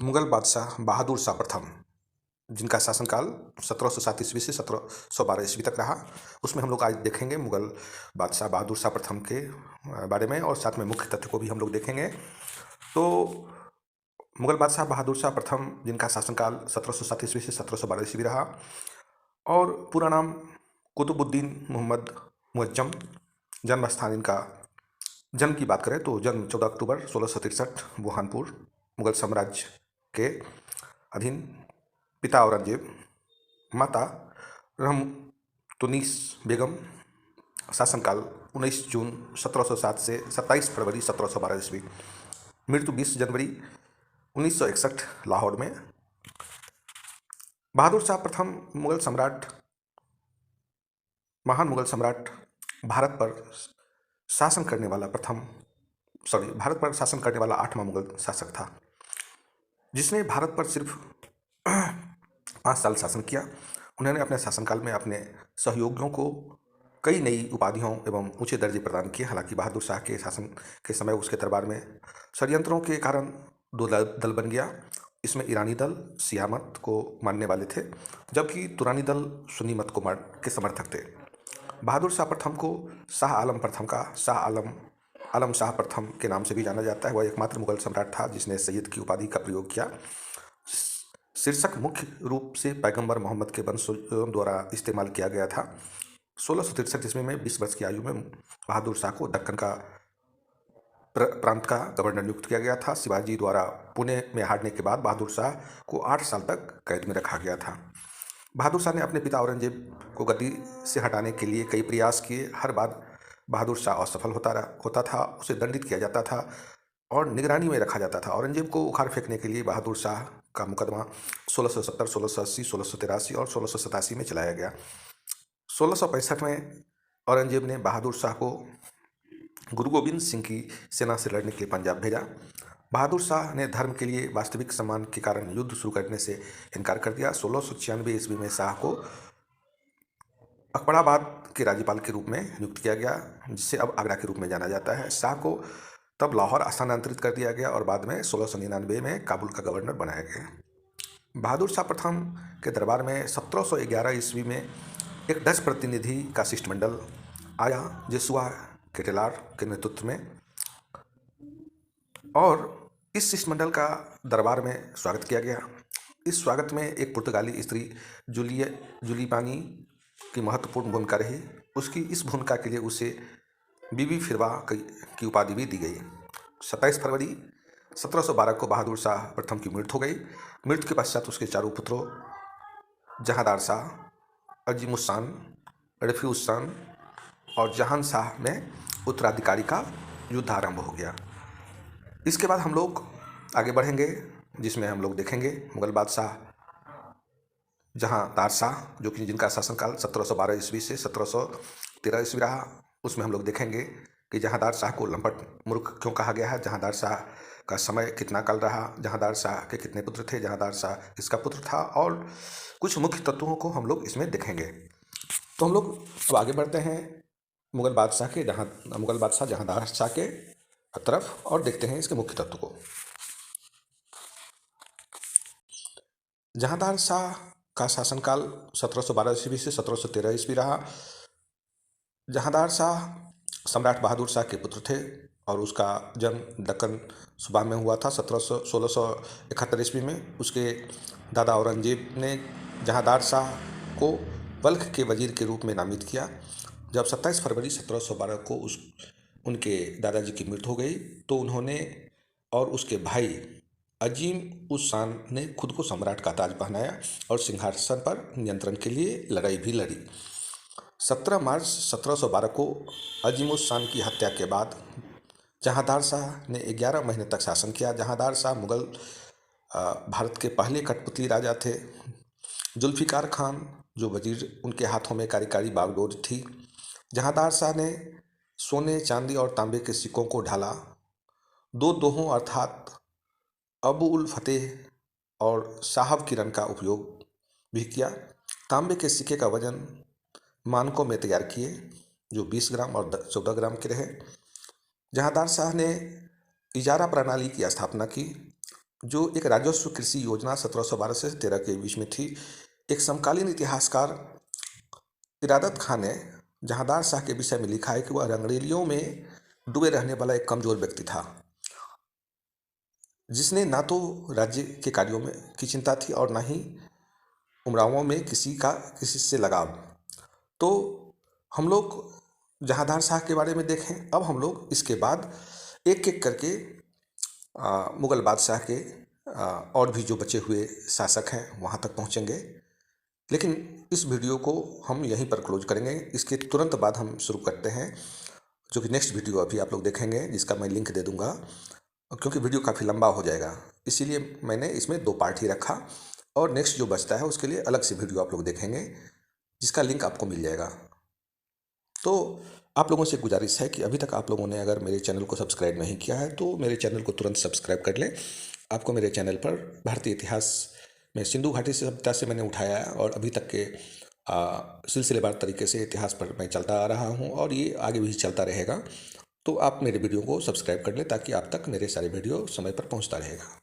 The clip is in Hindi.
मुगल बादशाह बहादुर शाह प्रथम, जिनका शासनकाल 1707 ईस्वी से 1712 ईस्वी तक रहा, उसमें हम लोग आज देखेंगे मुगल बादशाह बहादुर शाह प्रथम के बारे में, और साथ में मुख्य तथ्य को भी हम लोग देखेंगे। तो मुगल बादशाह बहादुर शाह प्रथम, जिनका शासनकाल 1707 ईस्वी से 1712 ईस्वी रहा, और पूरा नाम कुतुबुद्दीन मोहम्मद मुअज्जम। जन्म स्थान इनका, जन्म की बात करें तो जन्म 14 अक्टूबर 1663 बुरहानपुर, मुगल साम्राज्य के अधीन। पिता औरंगजेब, माता रहमतुन्निस बेगम। शासनकाल 19 जून 1707 से 27 फरवरी 1712 ईस्वी। मृत्यु 20 जनवरी 1961 लाहौर में। बहादुर शाह प्रथम मुगल सम्राट, महान मुगल सम्राट, भारत पर शासन करने वाला भारत पर शासन करने वाला 8वां मुगल शासक था, जिसने भारत पर सिर्फ 5 साल शासन किया। उन्होंने अपने शासनकाल में अपने सहयोगियों को कई नई उपाधियों एवं ऊंचे दर्जे प्रदान किए। हालांकि बहादुर शाह के शासन के समय उसके दरबार में षड्यंत्रों के कारण 2 दल बन गया। इसमें ईरानी दल शिया मत को मानने वाले थे, जबकि तुरानी दल सुन्नी मत के समर्थक थे। बहादुर शाह प्रथम को शाह आलम प्रथम का आलम शाह प्रथम के नाम से भी जाना जाता है। वह एकमात्र मुगल सम्राट था जिसने सैयद की उपाधि का प्रयोग किया। शीर्षक मुख्य रूप से पैगंबर मोहम्मद के वंशजों द्वारा इस्तेमाल किया गया था। 1663 ईस्वी में 20 वर्ष की आयु में बहादुर शाह को दक्कन का प्रांत का गवर्नर नियुक्त किया गया था। शिवाजी द्वारा पुणे में हारने के बाद बहादुर शाह को 8 साल तक कैद में रखा गया था। बहादुर शाह ने अपने पिता औरंगजेब को गद्दी से हटाने के लिए कई प्रयास किए। हर बार बहादुर शाह असफल होता था। उसे दंडित किया जाता था और निगरानी में रखा जाता था। औरंगजेब को उखाड़ फेंकने के लिए बहादुर शाह का मुकदमा 1670, 1680, 1683 और 1687 में चलाया गया। 1665 में औरंगजेब ने बहादुर शाह को गुरु गोविंद सिंह की सेना से लड़ने के लिए पंजाब भेजा। बहादुर शाह ने धर्म के लिए वास्तविक सम्मान के कारण युद्ध शुरू करने से इनकार कर दिया। 1696 ईस्वी में शाह को अकबराबाद के राज्यपाल के रूप में नियुक्त किया गया, जिसे अब आगरा के रूप में जाना जाता है। शाह को तब लाहौर स्थानांतरित कर दिया गया और बाद में 1699 में काबुल का गवर्नर बनाया गया। बहादुर शाह प्रथम के दरबार में 1711 ईस्वी में एक डच प्रतिनिधि का शिष्टमंडल आया, जेसुआ केटेलार के नेतृत्व में, और इस शिष्टमंडल का दरबार में स्वागत किया गया। इस स्वागत में एक पुर्तगाली स्त्री जुलीपानी की महत्वपूर्ण भूमिका रही। उसकी इस भूमिका के लिए उसे बीबी फिरवा की उपाधि भी दी गई। 27 फरवरी 1712 को बहादुर शाह प्रथम की मृत्यु हो गई। मृत्यु के पश्चात उसके चारों पुत्रों जहांदार शाह, अजीमुस्सान, रफीउस्सान और जहान शाह में उत्तराधिकारी का युद्ध आरंभ हो गया। इसके बाद हम लोग आगे बढ़ेंगे, जिसमें हम लोग देखेंगे मुगल बादशाह जहांदार शाह, जो कि जिनका शासनकाल 1712 ईस्वी से 1713 ईस्वी रहा। उसमें हम लोग देखेंगे कि जहांदार शाह को लंपट मूर्ख क्यों कहा गया है, जहांदार शाह का समय कितना काल रहा, जहांदार शाह के कितने पुत्र थे, जहांदार शाह किसका पुत्र था, और कुछ मुख्य तत्वों को हम लोग इसमें देखेंगे। तो हम लोग अब आगे बढ़ते हैं मुगल बादशाह जहांदार शाह के तरफ, और देखते हैं इसके मुख्य तत्व को। जहांदार शाह का शासनकाल 1712 ईस्वी से 1713 ईस्वी रहा। जहांदार शाह सम्राट बहादुर शाह के पुत्र थे और उसका जन्म दक्कन सूबा में हुआ था 1671 ईस्वी में। उसके दादा औरंगजेब ने जहांदार शाह को बल्ख के वजीर के रूप में नामित किया। जब 27 फरवरी 1712 को उनके दादाजी की मृत्यु हो गई, तो उन्होंने और उसके भाई अजीम उस शान ने खुद को सम्राट का ताज पहनाया और सिंहासन पर नियंत्रण के लिए लड़ाई भी लड़ी। 17 मार्च 1712 को अजीम उस शान की हत्या के बाद जहांदार शाह ने 11 महीने तक शासन किया। जहांदार शाह मुगल भारत के पहले कठपुतली राजा थे। जुल्फिकार खान जो वजीर, उनके हाथों में कार्यकारी बागडोर थी। जहांदार शाह ने सोने, चांदी और तांबे के सिक्कों को ढाला। 2 दोहों अर्थात अबू उल फतेह और साहब किरण का उपयोग भी किया। तांबे के सिक्के का वजन मानकों में तैयार किए, जो 20 ग्राम और 14 ग्राम के रहे। जहांदार शाह ने इजारा प्रणाली की स्थापना की। जो एक राजस्व कृषि योजना 1712 से 13 के बीच में थी। एक समकालीन इतिहासकार इरादत खान ने जहांदार शाह के विषय में लिखा है कि वह रंगरेलियों में डूबे रहने वाला एक कमजोर व्यक्ति था, जिसने ना तो राज्य के कार्यों में की चिंता थी और ना ही उमरावों में किसी से लगाव। तो हम लोग जहांदार शाह के बारे में देखें। अब हम लोग इसके बाद एक एक करके मुग़ल बादशाह के और भी जो बचे हुए शासक हैं वहाँ तक पहुँचेंगे। लेकिन इस वीडियो को हम यहीं पर क्लोज करेंगे। इसके तुरंत बाद हम शुरू करते हैं, जो कि नेक्स्ट वीडियो अभी आप लोग देखेंगे, जिसका मैं लिंक दे दूँगा, क्योंकि वीडियो काफ़ी लंबा हो जाएगा, इसीलिए मैंने इसमें 2 पार्ट ही रखा। और नेक्स्ट जो बचता है उसके लिए अलग से वीडियो आप लोग देखेंगे, जिसका लिंक आपको मिल जाएगा। तो आप लोगों से गुजारिश है कि अभी तक आप लोगों ने अगर मेरे चैनल को सब्सक्राइब नहीं किया है तो मेरे चैनल को तुरंत सब्सक्राइब कर लें। आपको मेरे चैनल पर भारतीय इतिहास में सिंधु घाटी से सभ्यता से मैंने उठाया है और अभी तक के सिलसिलेवार तरीके से इतिहास पर मैं चलता आ रहा हूँ और ये आगे भी चलता रहेगा। तो आप मेरे वीडियो को सब्सक्राइब कर लें ताकि आप तक मेरे सारे वीडियो समय पर पहुँचता रहेगा।